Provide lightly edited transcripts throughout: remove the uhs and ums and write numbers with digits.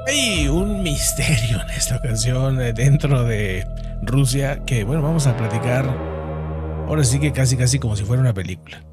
Hay un misterio en esta ocasión dentro de Rusia que, bueno, vamos a platicar ahora sí que casi como si fuera una película.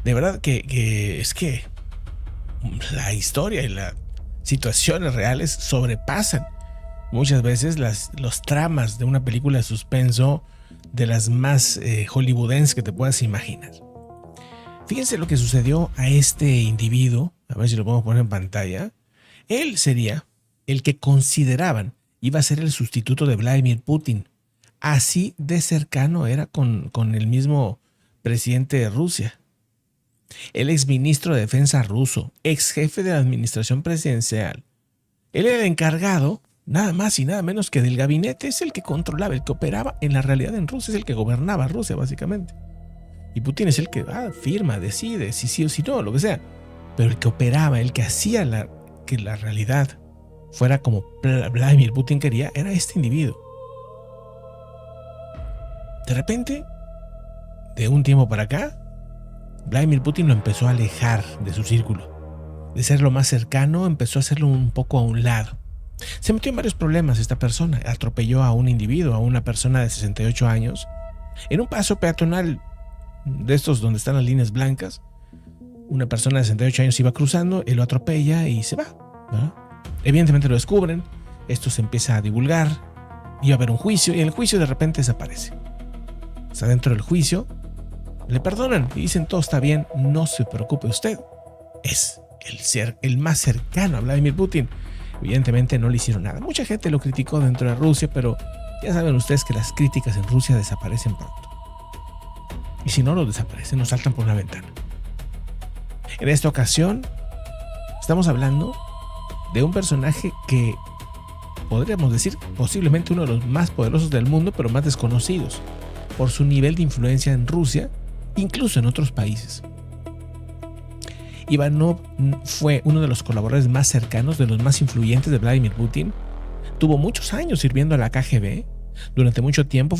De verdad que es que la historia y las situaciones reales sobrepasan muchas veces los tramas de una película de suspenso de las más hollywoodenses que te puedas imaginar. Fíjense lo que sucedió a este individuo, a ver si lo podemos poner en pantalla. Él sería el que consideraban iba a ser el sustituto de Vladimir Putin. Así de cercano era con el mismo presidente de Rusia. El exministro de Defensa ruso, ex jefe de la administración presidencial. Él era el encargado, nada más y nada menos que del gabinete, es el que controlaba, el que operaba en la realidad en Rusia, es el que gobernaba Rusia básicamente. Y Putin es el que firma, decide si sí o si no, lo que sea. Pero el que operaba, el que hacía que la realidad fuera como Vladimir Putin quería, era este individuo. De repente, de un tiempo para acá, Vladimir Putin lo empezó a alejar de su círculo. De ser lo más cercano, empezó a hacerlo un poco a un lado. Se metió en varios problemas esta persona. Atropelló a un individuo, a una persona de 68 años, en un paso peatonal de estos donde están las líneas blancas. Una persona de 68 años iba cruzando, él lo atropella y se va, ¿no? Evidentemente lo descubren, esto se empieza a divulgar, iba a haber un juicio y el juicio de repente desaparece. Está dentro del juicio, le perdonan y dicen todo está bien, no se preocupe usted. Es el más cercano a Vladimir Putin. Evidentemente no le hicieron nada. Mucha gente lo criticó dentro de Rusia, pero ya saben ustedes que las críticas en Rusia desaparecen pronto. Y si no lo desaparecen, nos saltan por una ventana. En esta ocasión, estamos hablando de un personaje que podríamos decir posiblemente uno de los más poderosos del mundo, pero más desconocidos por su nivel de influencia en Rusia, incluso en otros países. Ivanov fue uno de los colaboradores más cercanos, de los más influyentes de Vladimir Putin. Tuvo muchos años sirviendo a la KGB. Durante mucho tiempo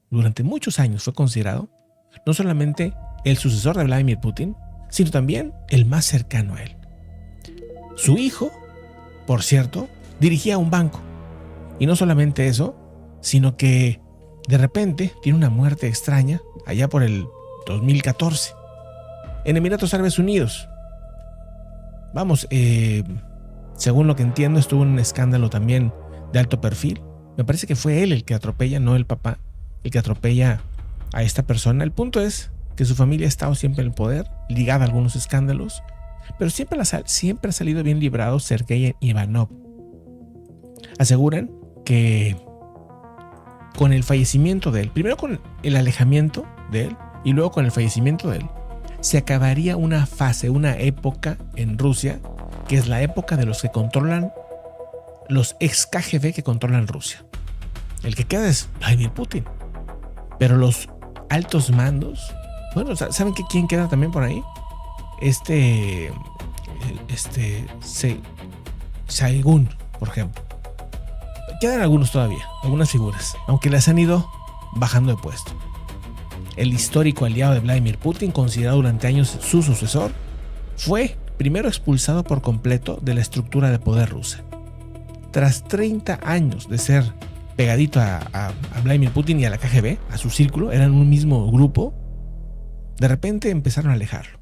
durante muchos años fue considerado no solamente el sucesor de Vladimir Putin, sino también el más cercano a él. Su hijo, por cierto, dirigía un banco. Y no solamente eso, sino que de repente tiene una muerte extraña allá por el 2014 en Emiratos Árabes Unidos. Vamos, según lo que entiendo, estuvo en un escándalo también de alto perfil. Me parece que fue él el que atropella, no el papá, el que atropella a esta persona. El punto es que su familia ha estado siempre en el poder, ligada a algunos escándalos, pero siempre ha salido bien librado Sergei Ivanov. Aseguran que con el fallecimiento de él, primero con el alejamiento de él y luego con el fallecimiento de él, se acabaría una fase, una época en Rusia, que es la época de los que controlan, los ex KGB que controlan Rusia. El que queda es Vladimir Putin. Pero los altos mandos, bueno, ¿saben quién queda también por ahí? Saigun, por ejemplo. Quedan algunos todavía, algunas figuras, aunque las han ido bajando de puesto. El histórico aliado de Vladimir Putin, considerado durante años su sucesor, fue primero expulsado por completo de la estructura de poder rusa. Tras 30 años de ser pegadito a Vladimir Putin y a la KGB, a su círculo, eran un mismo grupo, de repente empezaron a alejarlo.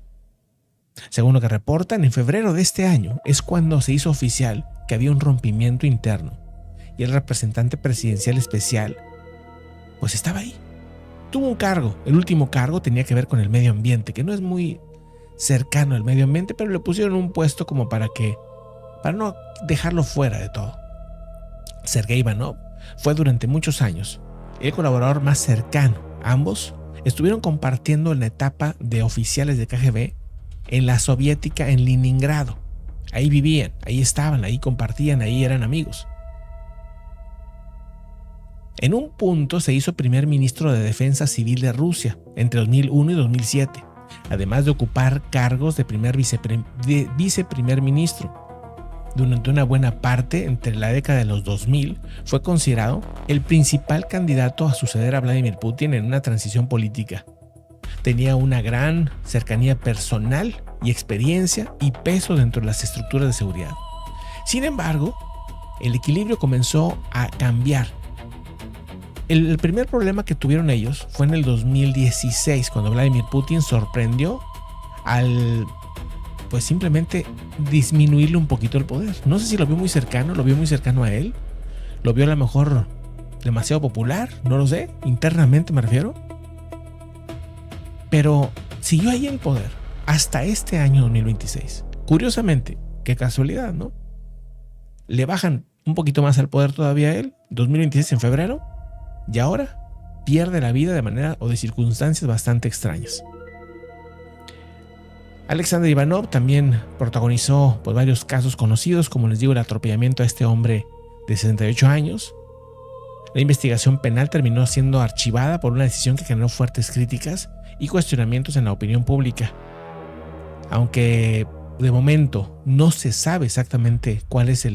Según lo que reportan, en febrero de este año es cuando se hizo oficial que había un rompimiento interno y el representante presidencial especial pues estaba ahí. Tuvo un cargo, el último cargo tenía que ver con el medio ambiente, que no es muy cercano al medio ambiente, pero le pusieron un puesto como para no dejarlo fuera de todo. Sergei Ivanov fue durante muchos años el colaborador más cercano. Ambos estuvieron compartiendo la etapa de oficiales de KGB en la soviética en Leningrado. Ahí vivían, ahí estaban, ahí compartían, ahí eran amigos. En un punto se hizo primer ministro de Defensa Civil de Rusia entre 2001 y 2007, además de ocupar cargos de viceprimer ministro. Durante una buena parte, entre la década de los 2000, fue considerado el principal candidato a suceder a Vladimir Putin en una transición política. Tenía una gran cercanía personal y experiencia y peso dentro de las estructuras de seguridad. Sin embargo, el equilibrio comenzó a cambiar. El primer problema que tuvieron ellos fue en el 2016, cuando Vladimir Putin sorprendió al, pues simplemente disminuirle un poquito el poder. No sé si lo vio muy cercano a él, lo vio a lo mejor demasiado popular, no lo sé, internamente me refiero. Pero siguió ahí en el poder hasta este año 2026. Curiosamente, qué casualidad, ¿no? Le bajan un poquito más al poder todavía a él, 2026 en febrero, y ahora pierde la vida de manera o de circunstancias bastante extrañas. Alexander Ivanov también protagonizó pues, varios casos conocidos, como les digo, el atropellamiento a este hombre de 68 años. La investigación penal terminó siendo archivada por una decisión que generó fuertes críticas y cuestionamientos en la opinión pública. Aunque de momento no se sabe exactamente cuál es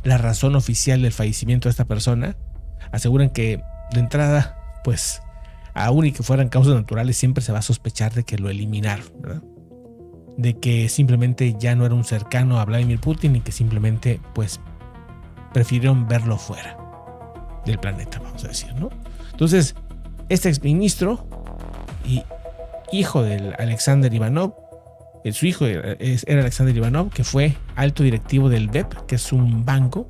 la razón oficial del fallecimiento de esta persona, aseguran que de entrada, pues, aún y que fueran causas naturales, siempre se va a sospechar de que lo eliminaron, ¿verdad? De que simplemente ya no era un cercano a Vladimir Putin y que simplemente, pues, prefirieron verlo fuera del planeta, vamos a decir, ¿no? Entonces, este exministro y hijo del Alexander Ivanov, su hijo era Alexander Ivanov, que fue alto directivo del BEP, que es un banco,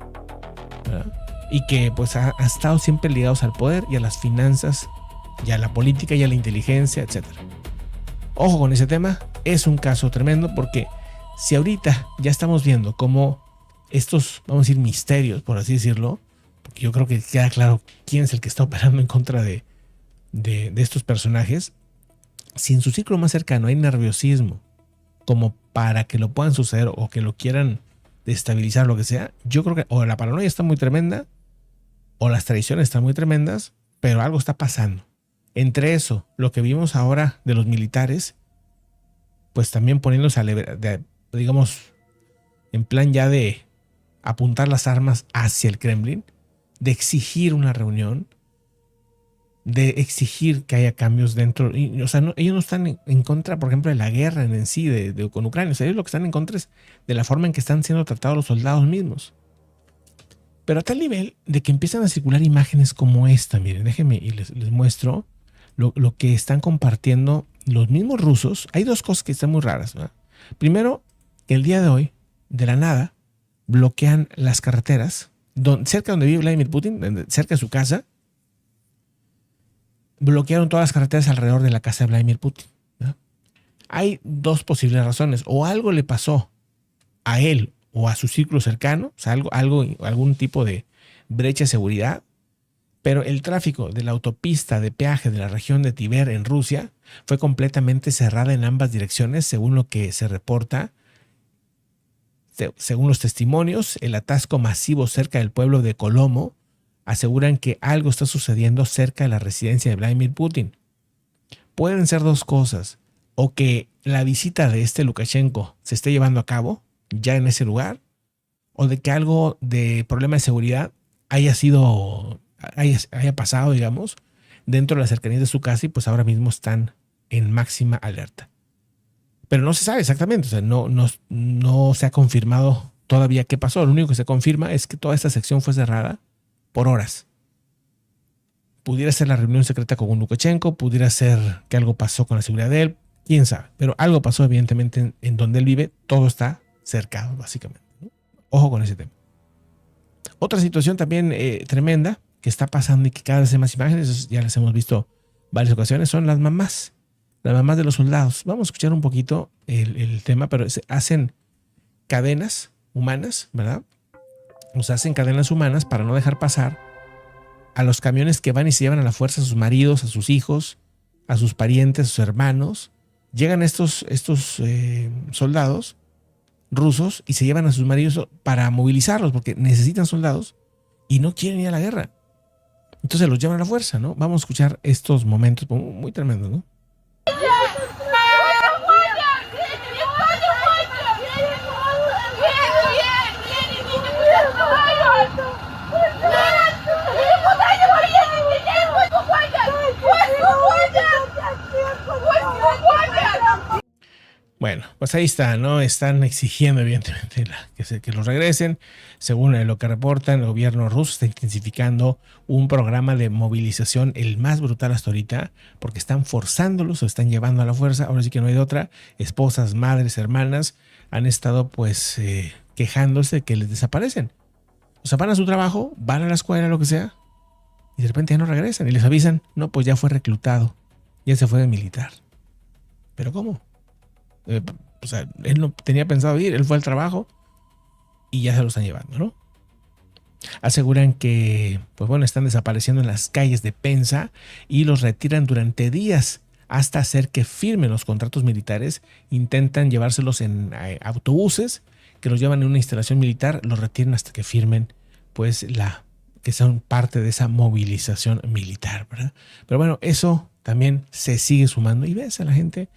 ¿verdad? Y que pues ha estado siempre ligados al poder y a las finanzas y a la política y a la inteligencia, etc. Ojo con ese tema, es un caso tremendo porque si ahorita ya estamos viendo cómo estos, vamos a decir, misterios, por así decirlo, porque yo creo que queda claro quién es el que está operando en contra de estos personajes, si en su círculo más cercano hay nerviosismo como para que lo puedan suceder o que lo quieran destabilizar, lo que sea, yo creo que o la paranoia está muy tremenda o las traiciones están muy tremendas, pero algo está pasando. Entre eso, lo que vimos ahora de los militares, pues también poniéndose digamos, en plan ya de apuntar las armas hacia el Kremlin, de exigir una reunión, de exigir que haya cambios dentro. O sea, ellos no están en contra, por ejemplo, de la guerra en sí con Ucrania. O sea, ellos lo que están en contra es de la forma en que están siendo tratados los soldados mismos. Pero a tal nivel de que empiezan a circular imágenes como esta. Miren, déjenme y les muestro lo que están compartiendo los mismos rusos. Hay dos cosas que están muy raras, ¿verdad? Primero, que el día de hoy, de la nada, bloquean las carreteras cerca donde vive Vladimir Putin, cerca de su casa. Bloquearon todas las carreteras alrededor de la casa de Vladimir Putin, ¿verdad? Hay dos posibles razones. O algo le pasó a él o a su círculo cercano, o sea, algún tipo de brecha de seguridad, pero el tráfico de la autopista de peaje de la región de Tver en Rusia fue completamente cerrada en ambas direcciones, según lo que se reporta. Según los testimonios, el atasco masivo cerca del pueblo de Kolomo aseguran que algo está sucediendo cerca de la residencia de Vladimir Putin. Pueden ser dos cosas: o que la visita de Lukashenko se esté llevando a cabo ya en ese lugar, o de que algo de problema de seguridad haya pasado, digamos, dentro de las cercanías de su casa y pues ahora mismo están en máxima alerta. Pero no se sabe exactamente, o sea, no se ha confirmado todavía qué pasó. Lo único que se confirma es que toda esta sección fue cerrada por horas. Pudiera ser la reunión secreta con Lukashenko, pudiera ser que algo pasó con la seguridad de él, quién sabe, pero algo pasó evidentemente en donde él vive, todo está cercado básicamente, ¿no? Ojo con ese tema. Otra situación también tremenda que está pasando y que cada vez hay más imágenes, ya las hemos visto varias ocasiones, son las mamás de los soldados. Vamos a escuchar un poquito el tema, pero hacen cadenas humanas, ¿verdad? O sea, hacen cadenas humanas para no dejar pasar a los camiones que van y se llevan a la fuerza a sus maridos, a sus hijos, a sus parientes, a sus hermanos. Llegan estos soldados rusos y se llevan a sus maridos para movilizarlos porque necesitan soldados y no quieren ir a la guerra. Entonces los llevan a la fuerza, ¿no? Vamos a escuchar estos momentos muy tremendos, ¿no? Bueno, pues ahí está, ¿no? Están exigiendo evidentemente que los regresen. Según lo que reportan, el gobierno ruso está intensificando un programa de movilización, el más brutal hasta ahorita, porque están forzándolos o están llevando a la fuerza. Ahora sí que no hay de otra. Esposas, madres, hermanas han estado pues quejándose de que les desaparecen. O sea, van a su trabajo, van a la escuela, lo que sea, y de repente ya no regresan y les avisan, no, pues ya fue reclutado, ya se fue de militar. ¿Pero cómo? O sea, él no tenía pensado ir, él fue al trabajo y ya se lo están llevando, ¿no? Aseguran que, pues bueno, están desapareciendo en las calles de Penza y los retiran durante días hasta hacer que firmen los contratos militares. Intentan llevárselos en autobuses que los llevan en una instalación militar, los retiran hasta que firmen, pues, que son parte de esa movilización militar, ¿verdad? Pero bueno, eso también se sigue sumando y ves a la gente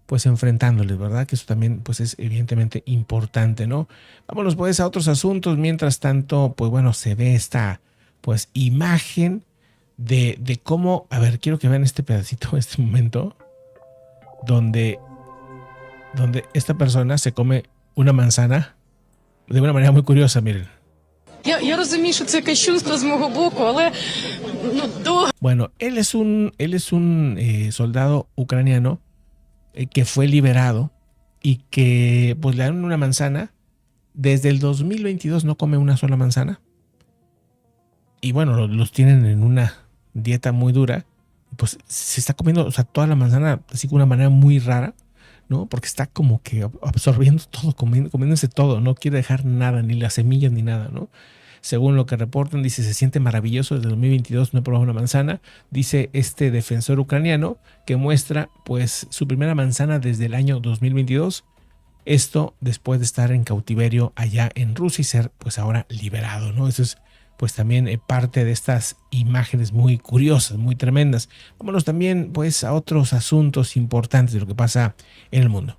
pues enfrentándoles, ¿verdad? Que eso también pues es evidentemente importante, ¿no? Vámonos pues a otros asuntos. Mientras tanto, pues bueno, se ve esta pues imagen de cómo, a ver, quiero que vean este pedacito, este momento, donde esta persona se come una manzana de una manera muy curiosa, miren. Bueno, él es un soldado ucraniano que fue liberado y que pues le dan una manzana. Desde el 2022 no come una sola manzana. Y bueno, los tienen en una dieta muy dura. Pues se está comiendo, o sea, toda la manzana así de una manera muy rara, ¿no? Porque está como que absorbiendo todo, comiéndose todo. No quiere dejar nada, ni las semillas ni nada, ¿no? Según lo que reportan, dice, se siente maravilloso. Desde 2022 no he probado una manzana. Dice este defensor ucraniano que muestra pues su primera manzana desde el año 2022. Esto después de estar en cautiverio allá en Rusia y ser pues ahora liberado, ¿no? Eso es pues también parte de estas imágenes muy curiosas, muy tremendas. Vámonos también pues a otros asuntos importantes de lo que pasa en el mundo.